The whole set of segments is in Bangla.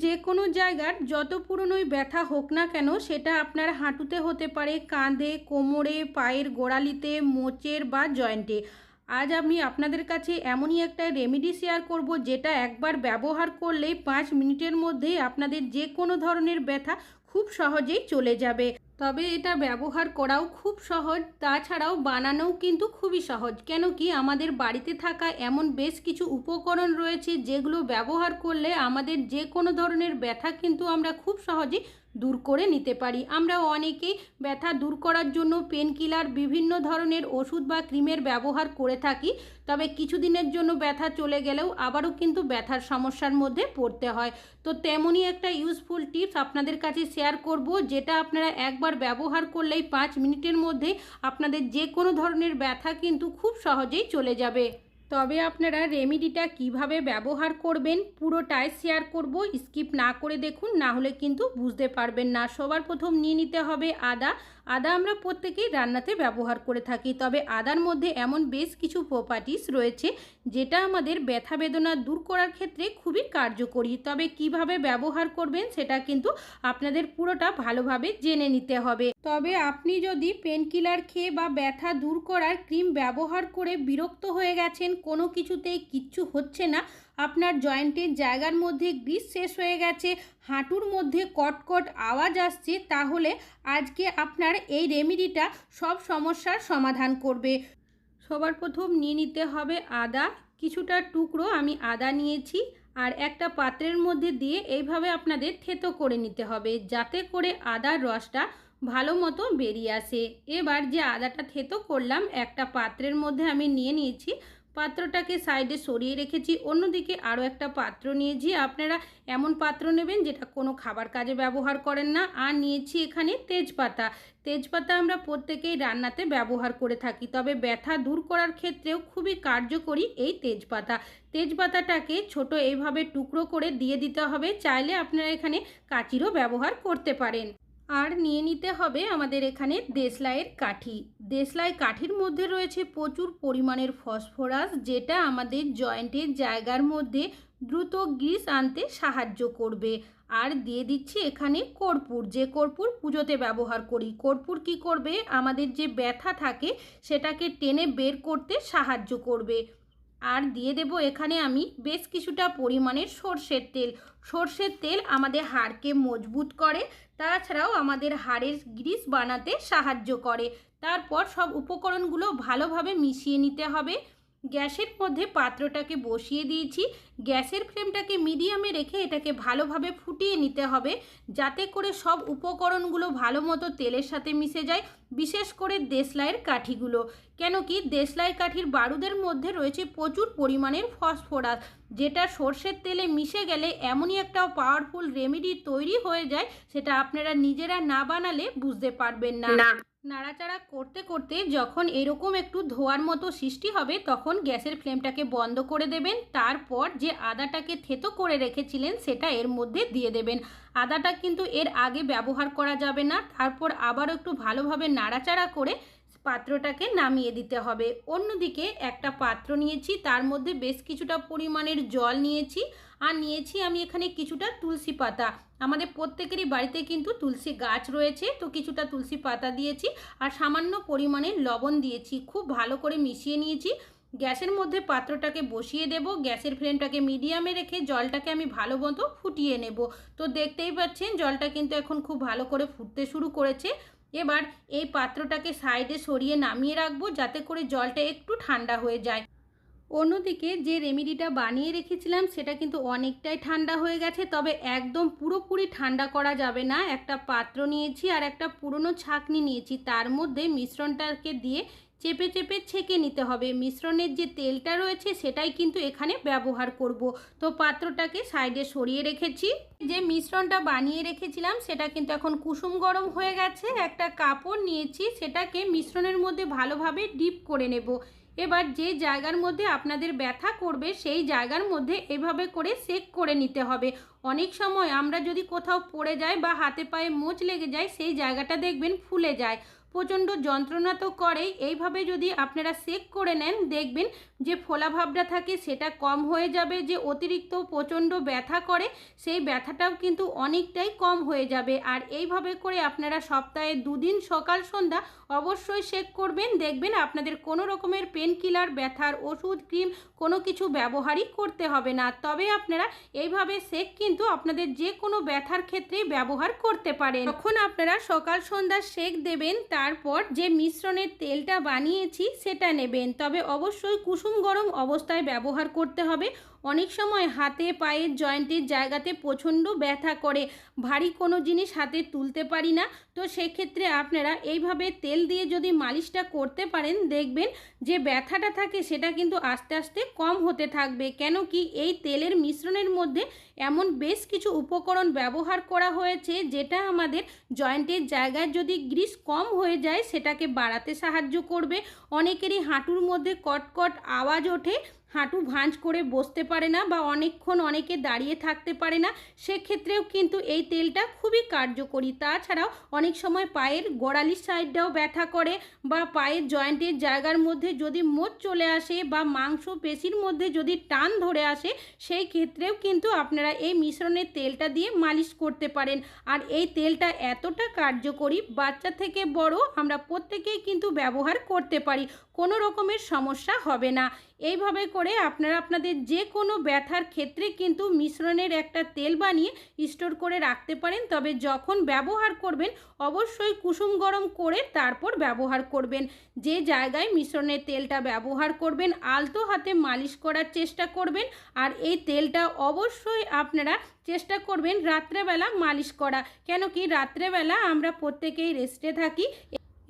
যে কোনো জায়গার যত পুরনোই ব্যথা হোক না কেন, সেটা আপনার হাঁটুতে হতে পারে, কাঁধে, কোমরে, পায়ের গোড়ালিতে, মোচের বা জয়েন্টে। আজ আমি আপনাদের কাছে এমনই একটা রেমেডি শেয়ার করব, যেটা একবার ব্যবহার করলেই 5 মিনিটের মধ্যেই আপনাদের যে কোনো ধরনের ব্যথা খুব সহজেই চলে যাবে। তবে এটা ব্যবহার করাও খুব সহজ, তাছাড়াও বানানোও কিন্তু খুবই সহজ। কেন কি আমাদের বাড়িতে থাকা এমন বেশ কিছু উপকরণ রয়েছে যেগুলো ব্যবহার করলে আমাদের যে কোনো ধরনের ব্যথা কিন্তু আমরা খুব সহজেই দূর করে নিতে পারি। আমরা অনেকেই ব্যথা দূর করার জন্য পেন কিলার, বিভিন্ন ধরনের ওষুধ বা ক্রিমের ব্যবহার করে থাকি। তবে কিছুদিনের জন্য ব্যথা চলে গেলেও আবারও কিন্তু ব্যথার সমস্যার মধ্যে পড়তে হয়। তো তেমনই একটা ইউজফুল টিপস আপনাদের কাছে শেয়ার করব, যেটা আপনারা একবার ব্যবহার করলেই 5 মিনিটের মধ্যে আপনাদের যে কোনো ধরনের ব্যথা কিন্তু খুব সহজেই চলে যাবে। তবে আপনারা রেমেডিটা কিভাবে ব্যবহার করবেন পুরোটাই শেয়ার করব, স্কিপ না করে দেখুন, না হলে কিন্তু বুঝতে পারবেন না। সবার প্রথম নিয়ে নিতে হবে আদা। আদা আমরা প্রত্যেকেই রান্নাতে ব্যবহার করে থাকি, তবে আদার মধ্যে এমন বেশ কিছু প্রপার্টিস রয়েছে যেটা আমাদের ব্যথা বেদনা দূর করার ক্ষেত্রে খুবই কার্যকরী। তবে কিভাবে ব্যবহার করবেন সেটা কিন্তু আপনাদের পুরোটা ভালোভাবে জেনে নিতে হবে। তবে আপনি যদি পেন কিলার খেয়ে বা ব্যথা দূর করার ক্রিম ব্যবহার করে বিরক্ত হয়ে গেছেন, কোনো কিছুতেই কিচ্ছু হচ্ছে না, আপনার জয়েন্টের জায়গার মধ্যে গ্রিস শেষ হয়ে গেছে, হাঁটুর মধ্যে কটকট আওয়াজ আসছে, তাহলে আজকে আপনার এই রেমেডিটা সব সমস্যার সমাধান করবে। সবার প্রথম নিয়ে নিতে হবে আদা। কিছুটা টুকরো আমি আদা নিয়েছি, আর একটা পাত্রের মধ্যে দিয়ে এইভাবে আপনাদের থেতো করে নিতে হবে, যাতে করে আদার রসটা ভালো মতো বেরিয়ে আসে। এবার যে আদাটা থেতো করলাম একটা পাত্রের মধ্যে আমি নিয়ে নিয়েছি, পাত্রটাকে সাইডে সরিয়ে রেখেছি। অন্যদিকে আরও একটা পাত্র নিয়েছি। আপনারা এমন পাত্র নেবেন যেটা কোনো খাবার কাজে ব্যবহার করেন না। আর নিয়েছি এখানে তেজপাতা। তেজপাতা আমরা প্রত্যেকেই রান্নাতে ব্যবহার করে থাকি, তবে ব্যথা দূর করার ক্ষেত্রেও খুবই কার্যকরী এই তেজপাতা। তেজপাতাটাকে ছোট এইভাবে টুকরো করে দিয়ে দিতে হবে। চাইলে আপনারা এখানে কাঁচিরও ব্যবহার করতে পারেন। আর নিয়ে নিতে হবে আমাদের এখানে দেশলাইয়ের কাঠি। দেশলাই কাঠির মধ্যে রয়েছে প্রচুর পরিমাণের ফসফরাস, যেটা আমাদের জয়েন্টের জায়গার মধ্যে দ্রুত গ্রিস আনতে সাহায্য করবে। আর দিয়ে দিচ্ছি এখানে কর্পূর, যে কর্পূর পুজোতে ব্যবহার করি। কর্পূর কি করবে, আমাদের যে ব্যথা থাকে সেটাকে টেনে বের করতে সাহায্য করবে। আর দিয়ে দেব এখানে আমি বেশ কিছুটা পরিমাণের সর্ষের তেল। সর্ষের তেল আমাদের হাড়কে মজবুত করে, তাছাড়াও আমাদের হাড়ের গ্রিস বানাতে সাহায্য করে। তারপর সব উপকরণগুলো ভালোভাবে মিশিয়ে নিতে হবে। গ্যাসের মধ্যে পাত্রটাকে বসিয়ে দিয়েছি। গ্যাসের ফ্লেমটাকে মিডিয়ামে রেখে এটাকে ভালোভাবে ফুটিয়ে নিতে হবে, যাতে করে সব উপকরণগুলো ভালো মতো তেলের সাথে মিশে যায়, বিশেষ করে দেশলাইয়ের কাঠিগুলো। কেন কি দেশলাই কাঠির বারুদের মধ্যে রয়েছে প্রচুর পরিমাণের ফসফরাস, যেটা সর্ষের তেলে মিশে গেলে এমনই একটা পাওয়ারফুল রেমেডি তৈরি হয়ে যায়, সেটা আপনারা নিজেরা না বানালে বুঝতে পারবেন না। নাড়াচাড়া করতে করতে যখন এরকম একটু ধোয়ার মতো সৃষ্টি হবে, তখন গ্যাসের ফ্লেমটাকে বন্ধ করে দেবেন। তারপর যে আদাটাকে থেতো করে রেখেছিলেন সেটা এর মধ্যে দিয়ে দেবেন। আদাটা কিন্তু এর আগে ব্যবহার করা যাবে না। তারপর আবারও একটু ভালোভাবে নাড়াচাড়া করে পাত্রটাকে নামিয়ে দিতে হবে। অন্যদিকে একটা পাত্র নিয়েছি, তার মধ্যে বেশ কিছুটা পরিমাণের জল নিয়েছি, আর নিয়েছি আমি এখানে কিছুটা তুলসী পাতা। আমাদের প্রত্যেকেরই বাড়িতে কিন্তু তুলসী গাছ রয়েছে, তো কিছুটা তুলসী পাতা দিয়েছি, আর সামান্য পরিমাণে লবণ দিয়েছি। খুব ভালো করে মিশিয়ে নিয়েছি। গ্যাসের মধ্যে পাত্রটাকে বসিয়ে দেব। গ্যাসের ফ্লেমটাকে মিডিয়ামে রেখে জলটাকে আমি ভালো মতো ফুটিয়ে নেব। তো দেখতেই পাচ্ছেন জলটা কিন্তু এখন খুব ভালো করে ফুটতে শুরু করেছে। এবার এই পাত্রটাকে সাইডে সরিয়ে নামিয়ে রাখবো, যাতে করে জলটা একটু ঠান্ডা হয়ে যায়। অন্যদিকে যে রেমেডিটা বানিয়ে রেখেছিলাম সেটা কিন্তু অনেকটাই ঠান্ডা হয়ে গেছে, তবে একদম পুরোপুরি ঠান্ডা করা যাবে না। একটা পাত্র নিয়েছি আর একটা পুরনো ছাঁকনি নিয়েছি, তার মধ্যে মিশ্রণটাকে দিয়ে চেপে চেপে ছেঁকে নিতে হবে। মিশ্রণের যে তেলটা রয়েছে সেটাই কিন্তু এখানে ব্যবহার করব। তো পাত্রটাকে সাইডে সরিয়ে রেখেছি। যে মিশ্রণটা বানিয়ে রেখেছিলাম সেটা কিন্তু এখন কুসুম গরম হয়ে গেছে। একটা কাপড় নিয়েছি, সেটাকে মিশ্রণের মধ্যে ভালোভাবে ডিপ করে নেব। এবার যে জায়গার মধ্যে আপনাদের ব্যথা করবে সেই জায়গার মধ্যে এভাবে করে সেক করে নিতে হবে। অনেক সময় আমরা যদি কোথাও পড়ে যাই বা হাতে পায়ে মোচ লেগে যায়, সেই জায়গাটা দেখবেন ফুলে যায়। প্রচণ্ড যন্ত্রণা তো করেই। এইভাবে যদি আপনারা সেক করে নেন দেখবেন যে ফোলা ভাবটা থাকে সেটা কম হয়ে যাবে, যে অতিরিক্ত প্রচণ্ড ব্যথা করে সেই ব্যথাটাও কিন্তু অনেকটাই কম হয়ে যাবে। আর এইভাবে করে আপনারা সপ্তাহে 2 দিন সকাল সন্ধ্যা অবশ্যই সেক করবেন, দেখবেন আপনাদের কোনো রকমের পেন কিলার, ব্যথার ওষুধ, ক্রিম কোনো কিছু ব্যবহারই করতে হবে না। তবে আপনারা এইভাবে সেক কিন্তু আপনাদের যে কোনো ব্যথার ক্ষেত্রেই ব্যবহার করতে পারেন। তখন আপনারা সকাল সন্ধ্যা সেক দেবেন, তারপর যে মিশ্রণের তেলটা বানিয়েছি সেটা নেবেন। তবে অবশ্যই কুসুম গরম অবস্থায় ব্যবহার করতে হবে। অনেক সময় হাতে পায়ের জয়েন্টের জায়গাতে প্রচণ্ড ব্যথা করে, ভারী কোনো জিনিস হাতে তুলতে পারি না। তো সেক্ষেত্রে আপনারা এইভাবে তেল দিয়ে যদি মালিশটা করতে পারেন দেখবেন যে ব্যথাটা থাকে সেটা কিন্তু আস্তে আস্তে কম হতে থাকবে। কেন কি এই তেলের মিশ্রণের মধ্যে এমন বেশ কিছু উপকরণ ব্যবহার করা হয়েছে যেটা আমাদের জয়েন্টের জায়গায় যদি গ্রিস কম হয়ে যায় সেটাকে বাড়াতে সাহায্য করবে। অনেকেরই হাঁটুর মধ্যে কটকট আওয়াজ ওঠে, হাঁটু ভাঁজ করে বসতে পারে না বা অনেকক্ষণ অনেকে দাঁড়িয়ে থাকতে পারে না, সেক্ষেত্রেও কিন্তু এই তেলটা খুবই কার্যকরী। তাছাড়াও অনেক সময় পায়ের গোড়ালির সাইডটাও ব্যথা করে বা পায়ের জয়েন্টের জায়গার মধ্যে যদি মোচ চলে আসে বা মাংস পেশির মধ্যে যদি টান ধরে আসে সেই ক্ষেত্রেও কিন্তু আপনারা এই মিশ্রণের তেলটা দিয়ে মালিশ করতে পারেন। আর এই তেলটা এতটা কার্যকরী, বাচ্চা থেকে বড় আমরা প্রত্যেকেই কিন্তু ব্যবহার করতে পারি, কোনো রকমের সমস্যা হবে না। এইভাবে করে আপনারা আপনাদের যে কোনো ব্যথার ক্ষেত্রে কিন্তু মিশ্রণের একটা তেল বানিয়ে স্টোর করে রাখতে পারেন। তবে যখন ব্যবহার করবেন অবশ্যই কুসুম গরম করে তারপর ব্যবহার করবেন। যে জায়গায় মিশ্রণের তেলটা ব্যবহার করবেন আলতো হাতে মালিশ করার চেষ্টা করবেন। আর এই তেলটা অবশ্যই আপনারা চেষ্টা করবেন রাত্রেবেলা মালিশ করা, কেন কি রাত্রেবেলা আমরা প্রত্যেকেই রেস্টে থাকি।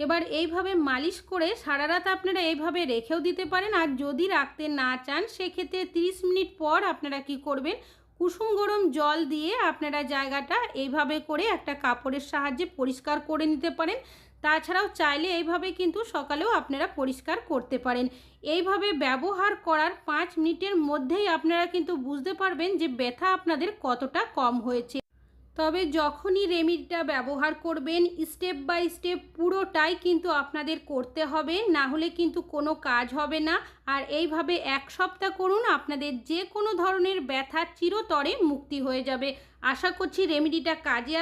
এবার এইভাবে মালিশ করে সারা রাত আপনারা এইভাবে রেখেও দিতে পারেন। আর যদি রাখতে না চান সেক্ষেত্রে 30 মিনিট পর আপনারা কি করবেন, কুসুম গরম জল দিয়ে আপনারা জায়গাটা এইভাবে করে একটা কাপড়ের সাহায্যে পরিষ্কার করে নিতে পারেন। তাছাড়াও চাইলে এইভাবে কিন্তু সকালেও আপনারা পরিষ্কার করতে পারেন। এইভাবে ব্যবহার করার 5 মিনিটের মধ্যেই আপনারা কিন্তু বুঝতে পারবেন যে ব্যথা আপনাদের কতটা কম হয়েছে। তবে যখনই রেমেডিটা ব্যবহার করবেন স্টেপ বাই স্টেপ পুরোটাই কিন্তু আপনাদের করতে হবে, না হলে কিন্তু কোনো কাজ হবে না। আর এইভাবে 1 সপ্তাহ করুন, আপনাদের যে কোনো ধরনের ব্যথা চিরতরে মুক্তি হয়ে যাবে। আশা করছি রেমেডিটা কাজে